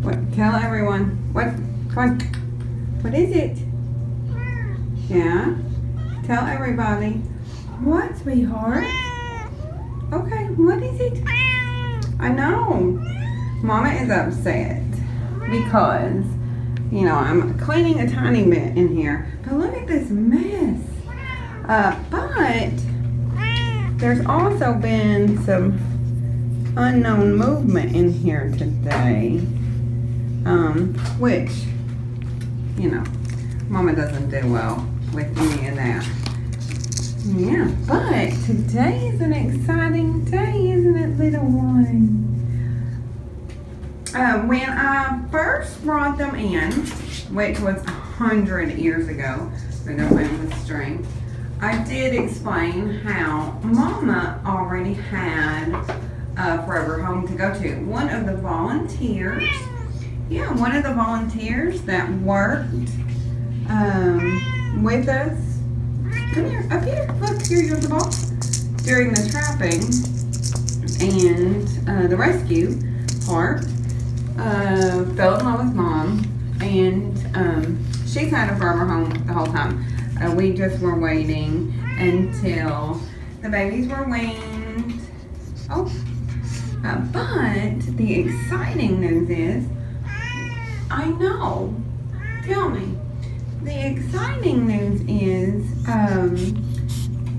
What? Tell everyone. What? Come on. What is it? Yeah? Tell everybody. What, sweetheart? Okay, what is it? I know. Mama is upset because, you know, I'm cleaning a tiny bit in here. But look at this mess. But there's also been some unknown movement in here today. Which, you know, Mama doesn't do well with any of that. Yeah, but today is an exciting day, isn't it, little one? When I first brought them in, which was 100 years ago, for the family string, I did explain how Mama already had a forever home to go to. One of the volunteers that worked with us. Come here, up here. Look, here you go, the ball. During the trapping and the rescue part, fell in love with Mom, and she's had a forever home the whole time. We just were waiting until the babies were weaned. But the exciting news is, I know, tell me. The exciting news is,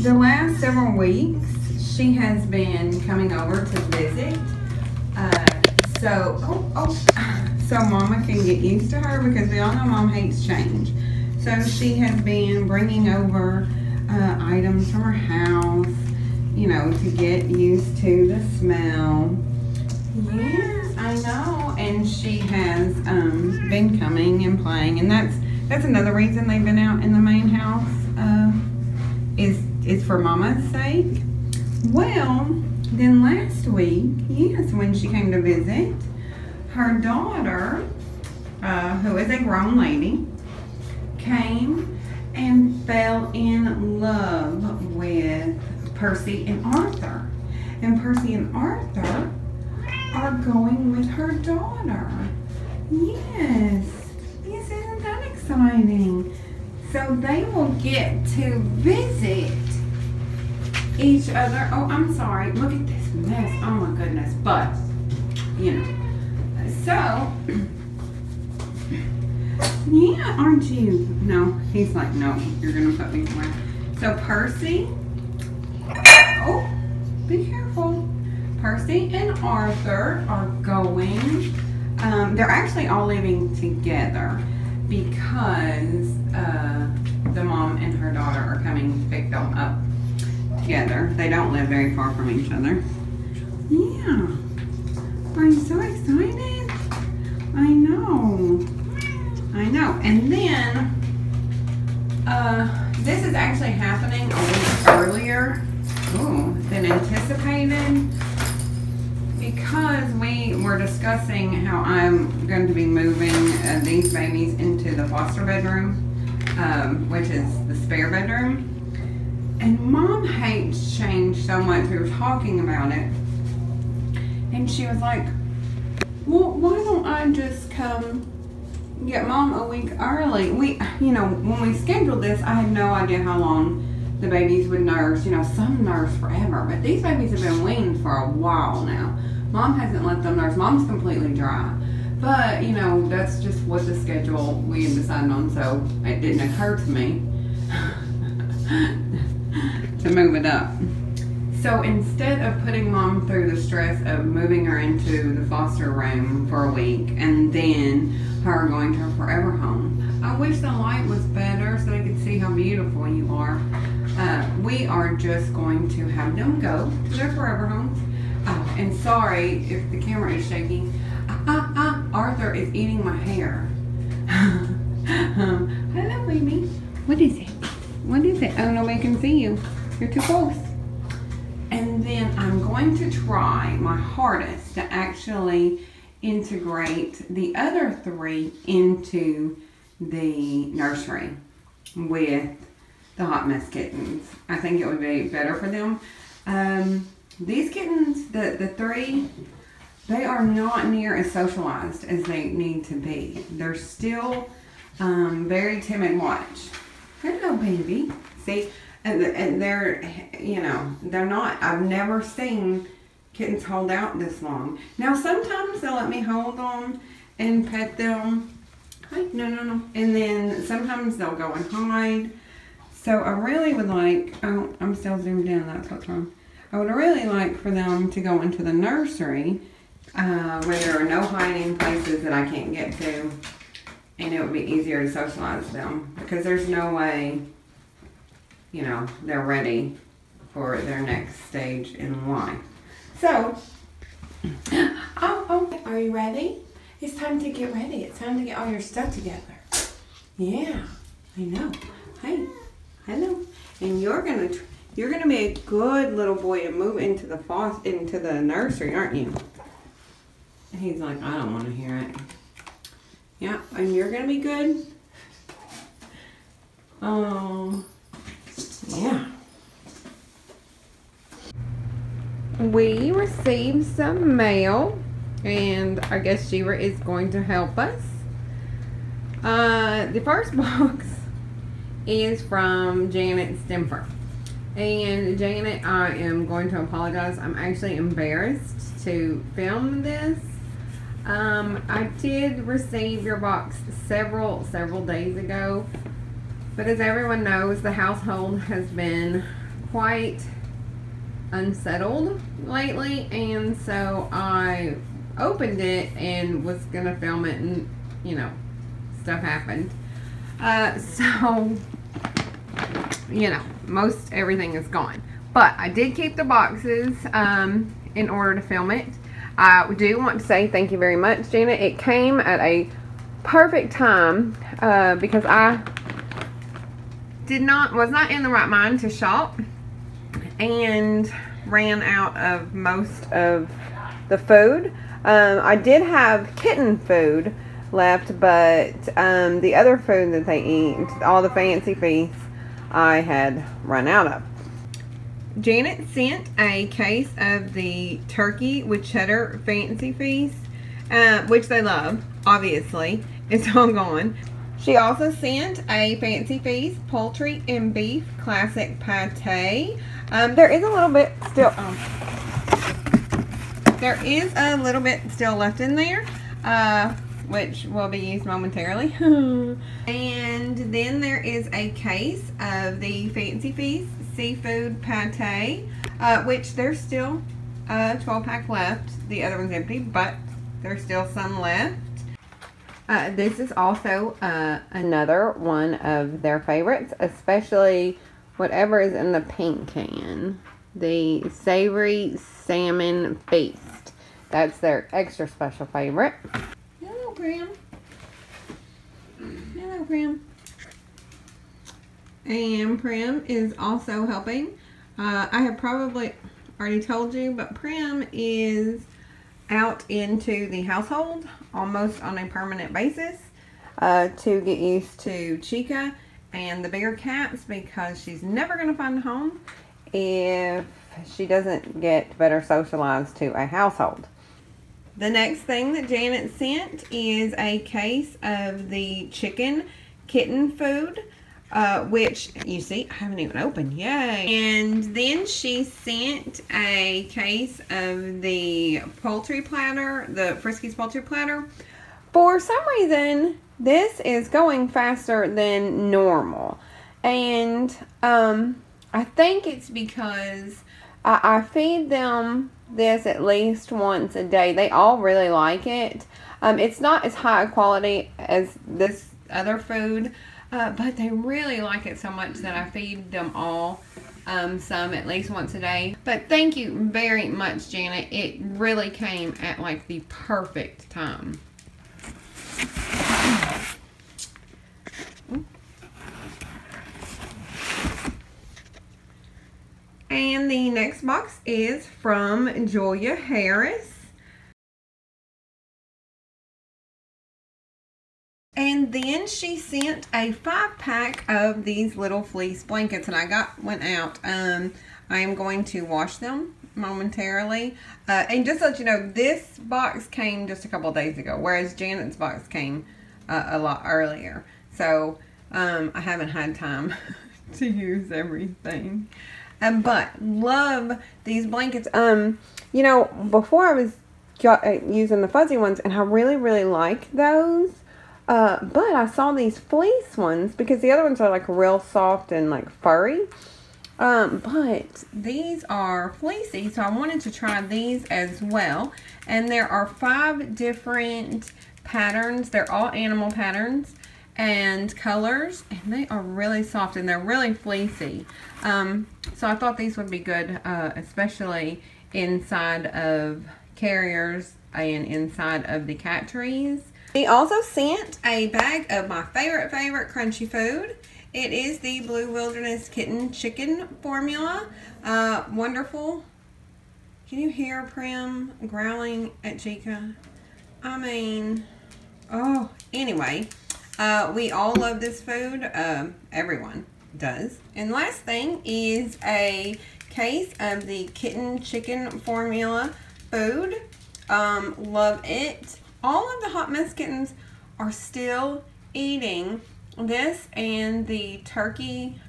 the last several weeks, she has been coming over to visit. So Mama can get used to her, because we all know Mom hates change. So she has been bringing over items from her house, you know, to get used to the smell. Yes, I know. And she has been coming and playing, and that's another reason they've been out in the main house, is for Mama's sake. Well, then last week, yes, when she came to visit, her daughter, who is a grown lady, came and fell in love with Percy and Arthur. And Percy and Arthur are going with her daughter. Yes. Yes, isn't that exciting? So they will get to visit each other. Oh, I'm sorry. Look at this mess. Oh my goodness. But, you know. So, yeah, aren't you? No, he's like, no, you're going to put me somewhere. So Percy, oh, be careful. Percy and Arthur are going, they're actually all living together because the mom and her daughter are coming to pick them up together. They don't live very far from each other. Yeah. Are you so excited? I know. I know. And then, this is actually happening a week earlier than anticipated, because we were discussing how I'm going to be moving these babies into the foster bedroom, which is the spare bedroom. And Mom hates change so much. We were talking about it, and she was like, well, why don't I just come get Mom a week early? You know, when we scheduled this, I had no idea how long the babies would nurse. You know, some nurse forever, but these babies have been weaned for a while now. Mom hasn't let them nurse. Mom's completely dry. But, you know, that's just what the schedule we had decided on, so it didn't occur to me to move it up. So instead of putting Mom through the stress of moving her into the foster room for a week and then her going to her forever home, I wish the light was better so they could see how beautiful you are. We are just going to have them go to their forever homes. Oh, and sorry if the camera is shaking. Arthur is eating my hair. Hello, baby. What is it? What is it? Oh, nobody can see you. You're too close. And then I'm going to try my hardest to actually integrate the other three into the nursery with the hot mess kittens. I think it would be better for them. These kittens, the three, they are not near as socialized as they need to be. They're still very timid. Watch. Hello, baby. See, and they're, you know, they're not, I've never seen kittens hold out this long. Now, sometimes they'll let me hold them and pet them. Hey, no. And then sometimes they'll go and hide. So I really would like, oh, I'm still zoomed in, that's what's wrong. I would really like for them to go into the nursery where there are no hiding places that I can't get to. And it would be easier to socialize them because there's no way, you know, they're ready for their next stage in life. So, oh, are you ready? It's time to get ready. It's time to get all your stuff together. Yeah, I know. Hey, hello. And you're gonna be a good little boy and move into the nursery, aren't you? And he's like, I don't want to hear it. Yeah, and you're gonna be good. Oh, yeah. We received some mail, and I guess SheRa is going to help us. The first box is from Janet Stemfer. And Janet, I am going to apologize. I'm actually embarrassed to film this. I did receive your box several days ago, but as everyone knows, the household has been quite unsettled lately, and so I opened it and was gonna film it, and you know, stuff happened. So you know, most everything is gone, but I did keep the boxes in order to film it. I do want to say thank you very much, Janet. It came at a perfect time because I was not in the right mind to shop and ran out of most of the food. I did have kitten food left, but the other food that they eat, all the fancy feasts, I had run out of. Janet sent a case of the turkey with cheddar fancy feast, which they love, obviously. It's all gone. She also sent a fancy feast poultry and beef classic pate. There is a little bit still. There is a little bit still left in there, which will be used momentarily. And then there is a case of the fancy feast seafood pate, which there's still a 12-pack left. The other one's empty, but there's still some left. This is also another one of their favorites, especially whatever is in the pink can. The savory salmon feast. That's their extra special favorite. Hello, Prim. Hello, Prim. And Prim is also helping. I have probably already told you, but Prim is out into the household almost on a permanent basis to get used to Chica and the bigger cats, because she's never going to find a home if she doesn't get better socialized to a household. The next thing that Janet sent is a case of the chicken kitten food, which you see I haven't even opened. Yay! And then she sent a case of the poultry platter, the Friskies poultry platter. For some reason, this is going faster than normal, and I think it's because I feed them this at least once a day. They all really like it. It's not as high quality as this other food, but they really like it so much that I feed them all some at least once a day. But thank you very much, Janet. It really came at like the perfect time. And the next box is from Julia Harris. And then she sent a 5-pack of these little fleece blankets, and I went out. I am going to wash them momentarily. And just to let you know, this box came just a couple days ago, whereas Janet's box came a lot earlier. So I haven't had time to use everything. But love these blankets. You know, before I was using the fuzzy ones, and I really, really like those. But I saw these fleece ones because the other ones are like real soft and like furry. But these are fleecy, so I wanted to try these as well. And there are 5 different patterns. They're all animal patterns and colors, and they are really soft and they're really fleecy. So I thought these would be good, especially inside of carriers and inside of the cat trees. He also sent a bag of my favorite crunchy food. It is the Blue Wilderness Kitten Chicken formula. Wonderful. Can you hear Prim growling at Chica? I mean, oh, anyway, we all love this food. Everyone does. And last thing is a case of the Kitten Chicken formula food. Love it. All of the Hot Mess kittens are still eating this and the turkey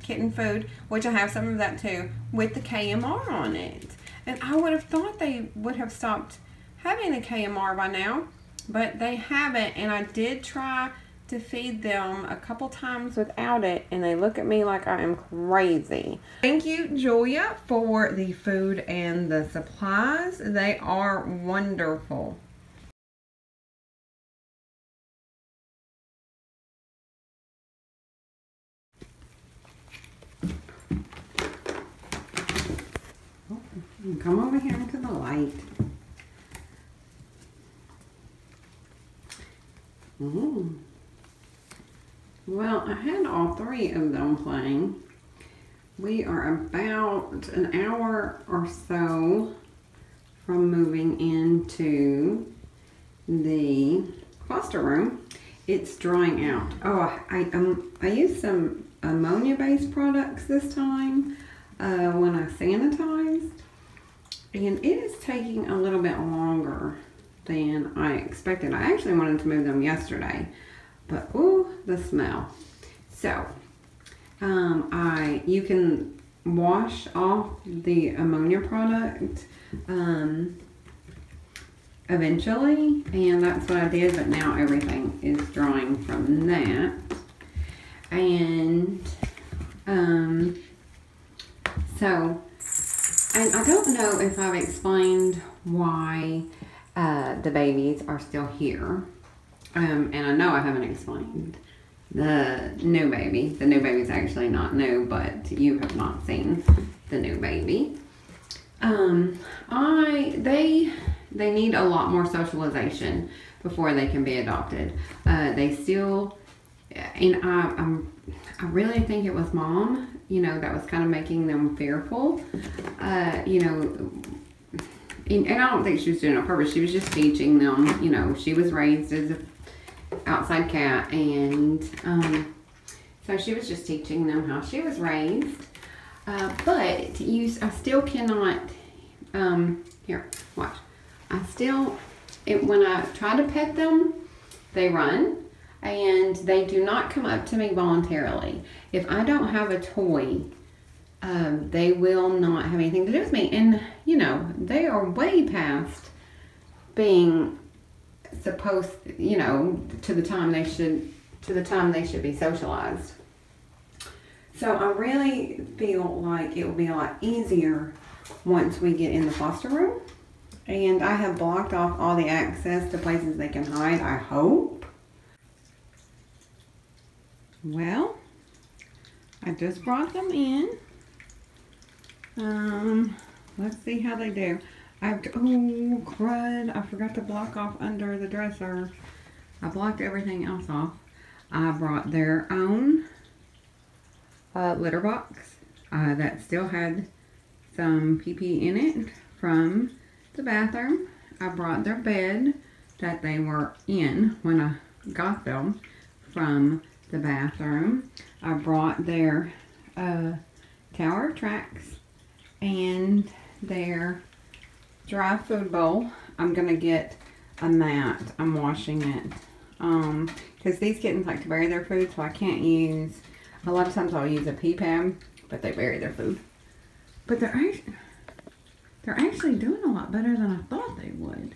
kitten food, which I have some of that too, with the KMR on it. And I would have thought they would have stopped having the KMR by now, but they haven't. And I did try to feed them a couple times without it, and they look at me like I am crazy. Thank you, Julia, for the food and the supplies. They are wonderful. Come over here into the light. Well, I had all 3 of them playing. We are about an hour or so from moving into the foster room. It's drying out. Oh, I used some ammonia-based products this time when I sanitized. And it is taking a little bit longer than I expected. I actually wanted to move them yesterday, but ooh, the smell. So, you can wash off the ammonia product eventually, and that's what I did, but now everything is drying from that. And and I don't know if I've explained why the babies are still here. And I know I haven't explained the new baby. The new baby's actually not new, but you have not seen the new baby. They need a lot more socialization before they can be adopted. They still, and I really think it was Mom, you know, that was kind of making them fearful. You know, and I don't think she was doing it on purpose. She was just teaching them, you know, she was raised as an outside cat, and so she was just teaching them how she was raised. But I still cannot, here, watch. When I try to pet them, they run, and they do not come up to me voluntarily. If I don't have a toy, they will not have anything to do with me. And, you know, they are way past being supposed, you know, to the time they should be socialized. So I really feel like it will be a lot easier once we get in the foster room. And I have blocked off all the access to places they can hide, I hope. Well, I just brought them in. Let's see how they do. Oh, crud. I forgot to block off under the dresser. I blocked everything else off. I brought their own litter box that still had some pee-pee in it from the bathroom. I brought their bed that they were in when I got them from the bathroom. I brought their tower tracks and their dry food bowl. I'm gonna get a mat. I'm washing it. Because these kittens like to bury their food, so I can't use, a lot of times I'll use a pee pad, but they bury their food. But they're actually doing a lot better than I thought they would.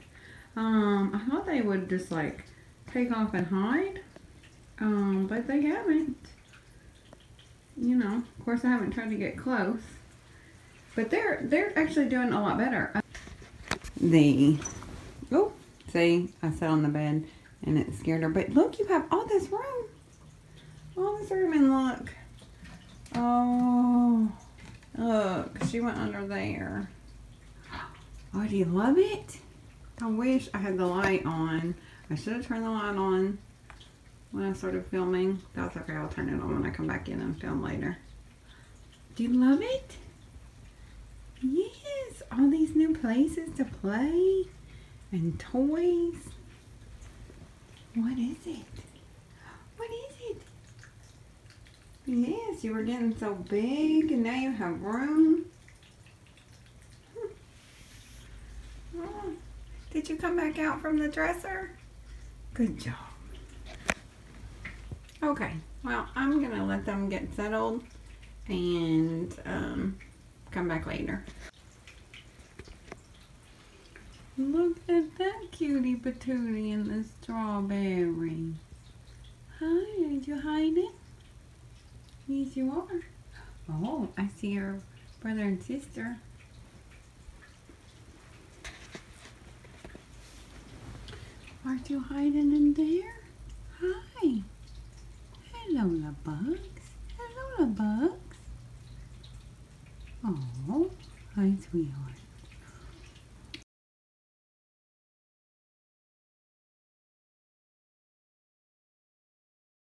I thought they would just like take off and hide, but they haven't. You know, of course I haven't tried to get close, but they're actually doing a lot better. Oh, see, I sat on the bed and it scared her. But look, you have all this room. All this room, and look. Oh, look, she went under there. Oh, do you love it? I wish I had the light on. I should have turned the light on when I started filming. That's okay, I'll turn it on when I come back in and film later. Do you love it? Yes, all these new places to play and toys. What is it? What is it? Yes, you were getting so big and now you have room. Oh, did you come back out from the dresser? Good job. Okay, well, I'm gonna let them get settled and come back later. Look at that cutie patootie in the strawberry. Hi, did you hide it? Yes, you are. Oh, I see your brother and sister. Aren't you hiding in there? Hi. Hello, the bugs. Hello, the bugs. Oh, hi, sweetheart.